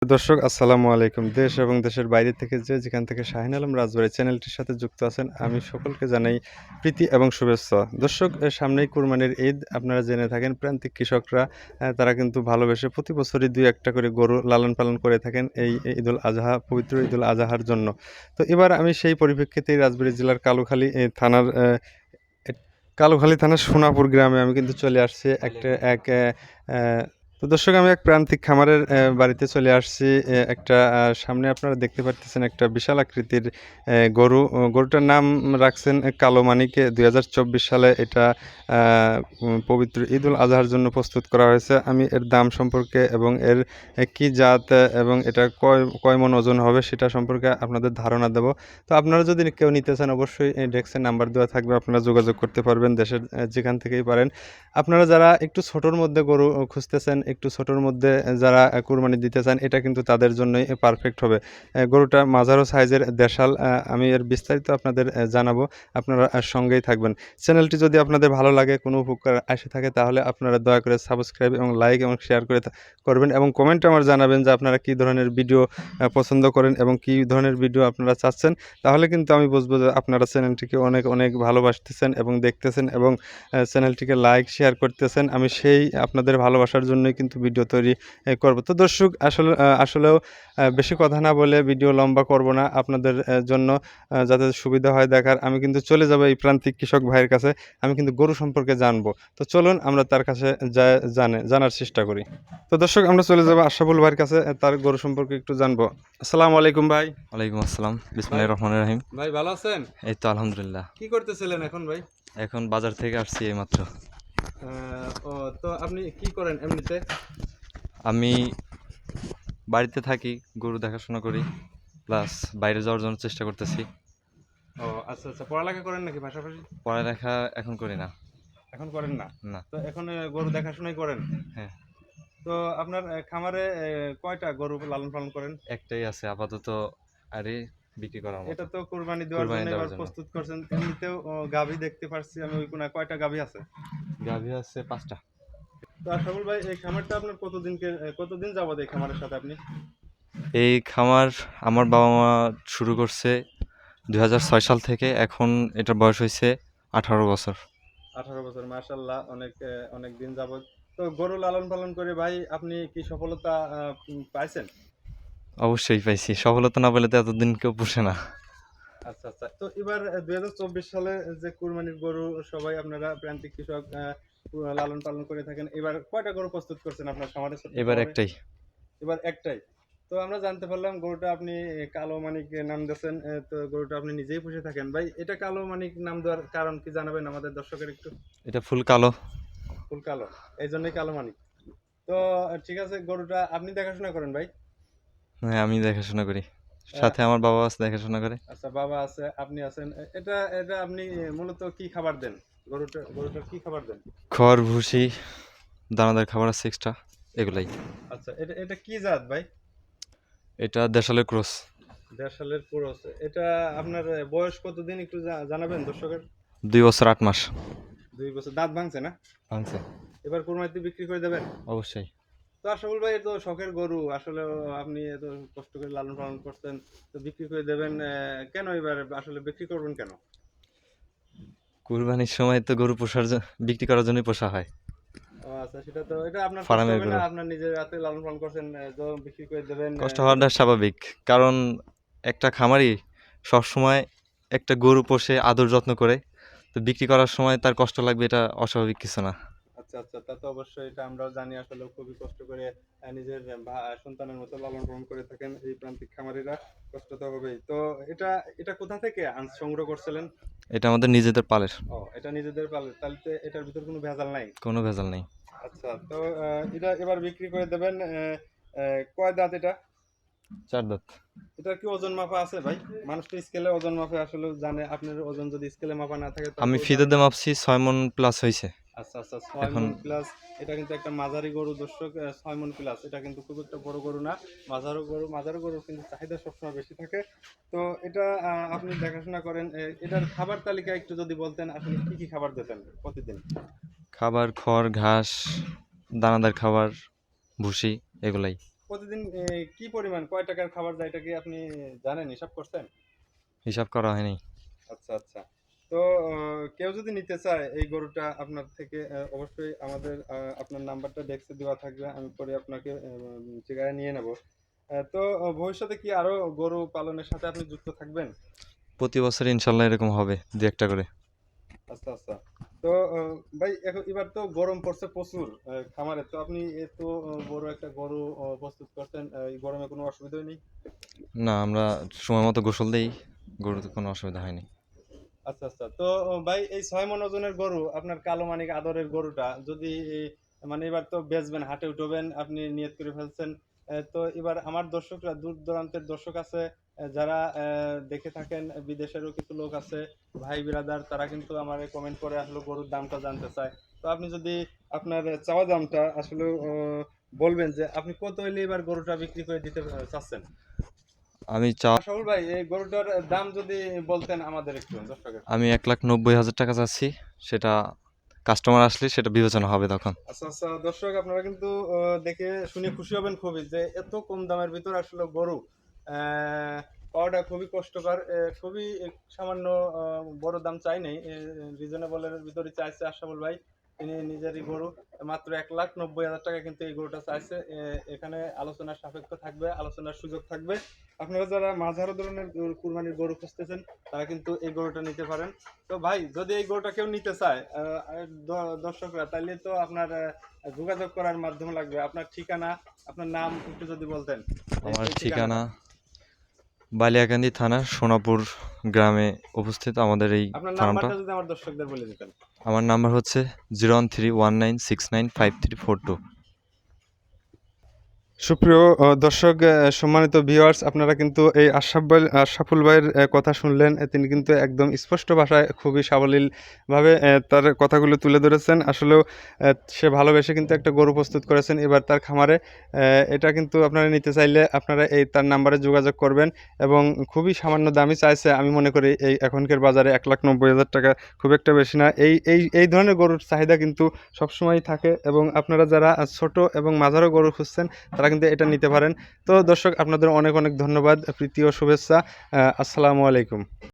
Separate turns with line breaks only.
দর্শক আসসালামু আলাইকুম। দেশ এবং দেশের বাইরে থেকে যেখান থেকে শাহিন আলম রাজবাড়ী চ্যানেলটির সাথে যুক্ত আছেন, আমি সকলকে জানাই প্রীতি এবং শুভেচ্ছা। দর্শক, সামনেই কুরবানির ঈদ। আপনারা জেনে থাকেন প্রান্তিক কৃষকরা তারা কিন্তু ভালোবেসে প্রতি বছরই ২-১ টা করে গরু লালন পালন করে থাকেন এই ঈদুল আজহা, পবিত্র ঈদুল আজহার জন্য। তো এবার আমি সেই পরিপ্রেক্ষিতেই রাজবাড়ী জেলার থানার এ কালুখালী থানার সোনাপুর গ্রামে আমি কিন্তু চলে আসছি একটা এক অ্যা তো দর্শক, আমি এক প্রান্তিক খামারের বাড়িতে চলে আসছি। একটা সামনে আপনারা দেখতে পারতেছেন একটা বিশাল আকৃতির গরু। গরুটার নাম রাখছেন কালো মানিকে। ২০২৪ সালে এটা আ পবিত্র ঈদুল আজহার জন্য প্রস্তুত করা হয়েছে। আমি এর দাম সম্পর্কে এবং এর কি জাত এবং এটা কয় মণ ওজন হবে সেটা সম্পর্কে আপনাদের ধারণা দেব। তো আপনারা যদি কেউ নিতে চান, অবশ্যই ডেস্কে নাম্বার দেওয়া থাকবে, আপনারা যোগাযোগ করতে পারবেন দেশের যেখান থেকেই পারেন। আপনারা যারা একটু ছোটোর মধ্যে গরু খুঁজতেছেন, একটু ছোটোর মধ্যে যারা কুরবানি দিতে চান, এটা কিন্তু তাদের জন্যই পারফেক্ট হবে। গরুটা মাঝারো সাইজের দেশাল। আমি এর বিস্তারিত আপনাদের জানাবো, আপনারা সঙ্গেই থাকবেন। চ্যানেলটি যদি আপনাদের ভালো লাগে, কোনো উপকার আসে থাকে, তাহলে আপনারা দয়া করে সাবস্ক্রাইব এবং লাইক এবং শেয়ার করবেন এবং কমেন্টে আমার জানাবেন যে আপনারা কী ধরনের ভিডিও পছন্দ করেন এবং কী ধরনের ভিডিও আপনারা চাচ্ছেন। তাহলে কিন্তু আমি বুঝবো যে আপনারা চ্যানেলটিকে অনেক অনেক ভালোবাসতেছেন এবং দেখতেছেন এবং চ্যানেলটিকে লাইক শেয়ার করতেছেন। আমি সেই আপনাদের ভালোবাসার জন্যই কিন্তু ভিডিও তৈরি করব। তো দর্শক, আসলেও বেশি কথা না বলে ভিডিও লম্বা করব না, আপনাদের জন্য যাতে সুবিধা হয় দেখার। আমি কিন্তু চলে যাব এই প্রান্তিক কৃষক ভাইয়ের কাছে। আমি কিন্তু গরু সম্পর্কে জানবো। তো চলুন আমরা তার কাছে জানার চেষ্টা করি। তো দর্শক, আমরা চলে যাব আশরাফুল ভাইয়ের কাছে, তার গরু সম্পর্কে একটু জানবো। আসসালামু আলাইকুম ভাই।
ওয়ালাইকুম আসসালাম।
ভাই,
বিসমিল্লাহির রহমানির রহিম।
ভাই ভালো আছেন?
এই তো আলহামদুলিল্লাহ।
কি করতেছিলেন এখন ভাই?
এখন বাজার থেকে আসছি এইমাত্র।
ও, তো আপনি কি করেন এমনিতে?
আমি বাড়িতে থাকি, গরু দেখাশোনা করি, প্লাস বাইরে যাওয়ার জন্য চেষ্টা করতেছি।
ও আচ্ছা আচ্ছা, পড়ালেখা করেন নাকি পাশাপাশি?
পড়ালেখা এখন করি না।
এখন করেন না?
না।
তো এখন গরু দেখাশোনাই করেন?
হ্যাঁ,
তো আপনার খামারে কয়টা গরু লালন পালন করেন?
একটাই আছে আপাতত, আরে বিক্রি করার মতো।
এটা তো কুরবানি দেওয়ার
কুরবানি
জন্য
দেওয়ার
এবার
জন্য।
প্রস্তুত করছেন। এমনিতেও গাভী দেখতে পারছি আমি ওই কোনায়, কয়টা গাভী আছে?
গাভী আছে ৫টা।
তো আশরাফুল ভাই, এই খামারটা আপনার কতদিন যাবত এই খামারের সাথে আপনি?
এই খামার আমার বাবা মা শুরু করছে ২০০৬ সাল থেকে। এখন এটার বয়স হয়েছে ১৮ বছর।
18 বছর, মাশাআল্লাহ, অনেক দিন যাবত। তো গরু লালন পালন করে ভাই আপনি কি সফলতা পাইছেন?
অবশ্যই পাইছি। সফলতা না পেলে তো এতদিন কেউ পুষে না।
আচ্ছা আচ্ছা, তো এবার ২০২৪ সালে যে কুরবানির গরু সবাই আপনারা প্রান্তিক কৃষক লালন পালন করে থাকেন, এবার কয়টা গরু প্রস্তুত করছেন আপনার খামারে, ছোট্ট
এবার
খামারে?
একটাই।
এবার একটাই। তো আমরা জানতে পারলাম গরুটা আপনি কালো মানিক নাম দিয়েছেন। তো গরুটা আপনি নিজেই পুষে থাকেন ভাই। এটা কালো মানিক নাম দেওয়ার কারণ কি জানাবেন আমাদের দর্শকের একটু?
এটা ফুল কালো।
ফুল কালো, এই জন্যই কালো মানিক। তো ঠিক আছে, গরুটা আপনি দেখাশোনা করেন ভাই?
হ্যাঁ, আমি দেখাশোনা করি।
আহ,
সাথে আমার বাবা আছে দেখাশোনা করে।
আচ্ছা, বাবা আছে, আপনি আছেন। এটা এটা আপনি মূলত কি খাবার দেন? গরুটার কি খাবার দেন?
খড়, ভুসি, দানাদার খাবার আছে এক্সট্রা, এগুলাই।
আচ্ছা, এটা এটা কি জাত ভাই?
এটা দেশালের ক্রস।
১.৫ সালের ক্রস। এটা আপনার বয়স কতদিন একটু জানাবেন দর্শকের?
২ বছর ৮ মাস।
২ বছর। দাঁত ভাঙছে না?
ভাঙছে।
এবার কুরবানিতে বিক্রি করে দেবেন?
অবশ্যই।
তো আশরাফুল ভাই, এ তো শখের গরু আসলে, আপনি এত কষ্ট করে লালন পালন করছেন, তো বিক্রি করে দেবেন কেন? এবার আসলে বিক্রি করবেন কেন?
কুরবানির সময় তো গরু বিক্রি করার জন্যই পোষা হয়।
ও আচ্ছা, সেটা তো, এটা আপনার কষ্ট
ফার্মের
হবে না?
গরু।
আপনার নিজের হাতে লালন পালন করছেন, তো বিক্রি করে দেবেন
কষ্ট
এটা।
হওয়াটা স্বাভাবিক। কারণ একটা খামারি সবসময় একটা গরু পোষে, আদর যত্ন করে। তো বিক্রি করার সময় তার কষ্ট লাগবে, এটা অস্বাভাবিক কিছু না।
আচ্ছা আচ্ছা, তা তো অবশ্যই, এটা আমরাও জানি। আসলে খুবই কষ্ট করে নিজের সন্তানের মতো লালন পালন করে থাকেন এই প্রান্তিক খামারিরা। কষ্ট তো হবেই। তো এটা এটা কোথা থেকে সংগ্রহ করছিলেন?
এটা আমাদের নিজেদের পালের।
ও, এটা নিজেদের পালে, তাহলে তো এটার ভিতর কোনো ভেজাল নাই।
কোনো ভেজাল নেই।
আচ্ছা, তো এটা এবার বিক্রি করে দেবেন। কয় দাঁত এটা?
৪ দাঁত।
এটা কি ওজন মাপা আছে ভাই? মানুষ তো স্কেলে ওজন মাপে, আসলে জানে। আপনার ওজন যদি স্কেলে মাপা না থাকে
আমি
তারপরেও জানেন।
ফিতেতে মাপছি ৬ মণ প্লাস হইছে।
আচ্ছা আচ্ছা, ৬
এখন
মণ প্লাস। এটা কিন্তু একটা মাঝারি গরু দর্শক, ৬ মণ প্লাস। এটা কিন্তু খুব একটা বড় গরু না, মাঝারি গরুর কিন্তু চাহিদা সবসময় বেশি থাকে। তো এটা আপনি দেখাশোনা করেন। এটার খাবার তালিকা একটু যদি বলতেন, আসলে কি কি খাবার দিতেন প্রতিদিন?
খাবার খড়, ঘাস, দানাদার খাবার, ভুসি, এগুলাই।
প্রতিদিন কি পরিমাণ কয় টাকার খাবার যায় এটা কি আপনি জানেন, হিসাব করছেন?
হিসাব করা হয়নি।
আচ্ছা, আচ্ছা। তো কেউ যদি নিতে চায় এই গরুটা আপনার থেকে, অবশ্যই আমাদের আপনার নাম্বারটা ডেস্কে দেওয়া থাকবে। আমি পরে আপনাকে ঠিকানায় নিয়ে নেব। তো ভবিষ্যতে কি আরো গরু পালনের সাথে আপনি যুক্ত থাকবেন?
প্রতি বছর ইনশাল্লাহ এরকম হবে ২-১টা করে।
আচ্ছা, আচ্ছা। তো ভাই এবার তো গরম পড়ছে প্রচুর খামারে। তো আপনি এত বড় একটা গরু প্রস্তুত করছেন, এই গরমে কোনো অসুবিধাই নেই?
না, আমরা সময় মতো গোসল দেই, গরুতে কোনো অসুবিধা হয়নি।
আচ্ছা, আচ্ছা। তো ভাই এই ৬ মণ ওজনের গরু আপনার কালো মানিক আদরের গরুটা যদি মানে এবার তো বেচবেন, হাটে উঠবেন, আপনি নিয়ত করে ফেলছেন। তো এবার আমার দর্শকরা দূর-দূরান্তের দর্শক আছে, যারা দেখে থাকেন, বিদেশেরও কিছু লোক আছে, ভাই বিরাদার, তারা কিন্তু আমারে কমেন্ট করে আসলে গরুর দামটা জানতে চায়। তো আপনি যদি আপনার চাওয়া দামটা আসলে বলবেন যে আপনি কত হইলে এবার গরুটা বিক্রি করে দিতে চাচ্ছেন?
আমি চা
আশাফুল ভাই এই গরুটার দাম যদি বলতেন আমাদের একটু দর্শকের।
আমি ১,৯০,০০০ টাকা চাচ্ছি। সেটা কাস্টমার আসলে সেটা বিবেচনা হবে তখন।
আচ্ছা, আচ্ছা। দর্শক আপনারা কিন্তু দেখে শুনে খুশি হবেন খুবই যে এত কম দামের ভিতর আসলে গরু পাওয়াটা খুবই কষ্টকর। খুবই সামান্য বড় দাম চাই নাই। রিজনেবল এর ভিতরে চাইছে আশরাফুল ভাই। তিনি নিজেরই গরু মাত্র ১,৯০,০০০ টাকা কিন্তু এই গরুটা চাইছে। এখানে আলোচনার সাপেক্ষ থাকবে, আলোচনার সুযোগ থাকবে। আপনারা যারা মাঝারো ধরনের কুরবানির গরু খুঁজতেছেন তারা কিন্তু এই গরুটা নিতে পারেন। তো ভাই যদি এই গরুটা কেউ নিতে চায়, দর্শকরা, তাইলে তো আপনার যোগাযোগ করার মাধ্যম লাগবে। আপনার ঠিকানা, আপনার নাম একটু যদি বলতেন।
আমার
এই
ঠিকানা
ঠিকানাটা।
বালিয়াকান্দি থানার সোনাপুর গ্রামে অবস্থিত আমাদের এই
আপনার
ফার্মটা।
নাম্বারটা যদি আমার দর্শকদের বলে দিতেন।
আমার নাম্বার হচ্ছে 01319695342।
সুপ্রিয় দর্শক, সম্মানিত ভিউয়ার্স, আপনারা কিন্তু এই আশরাফুল ভাইয়ের কথা শুনলেন। তিনি কিন্তু একদম স্পষ্ট ভাষায় খুবই সাবলীলভাবে তার কথাগুলো তুলে ধরেছেন। আসলেও সে ভালোবেসে কিন্তু একটা গরু প্রস্তুত করেছেন এবার তার খামারে। এটা কিন্তু আপনারা নিতে চাইলে আপনারা এই তার নাম্বারে যোগাযোগ করবেন এবং খুবই সামান্য দামই চাইছে। আমি মনে করি এই এখনকার বাজারে ১,৯০,০০০ টাকা খুব একটা বেশি না। এই ধরনের গরুর চাহিদা কিন্তু সবসময়ই থাকে এবং আপনারা যারা ছোট এবং মাঝারো গরু খুঁজছেন তারা কিন্তু এটা নিতে পারেন। তো দর্শক আপনাদের অনেক অনেক ধন্যবাদ, প্রীতি ও শুভেচ্ছা। আসসালামু আলাইকুম।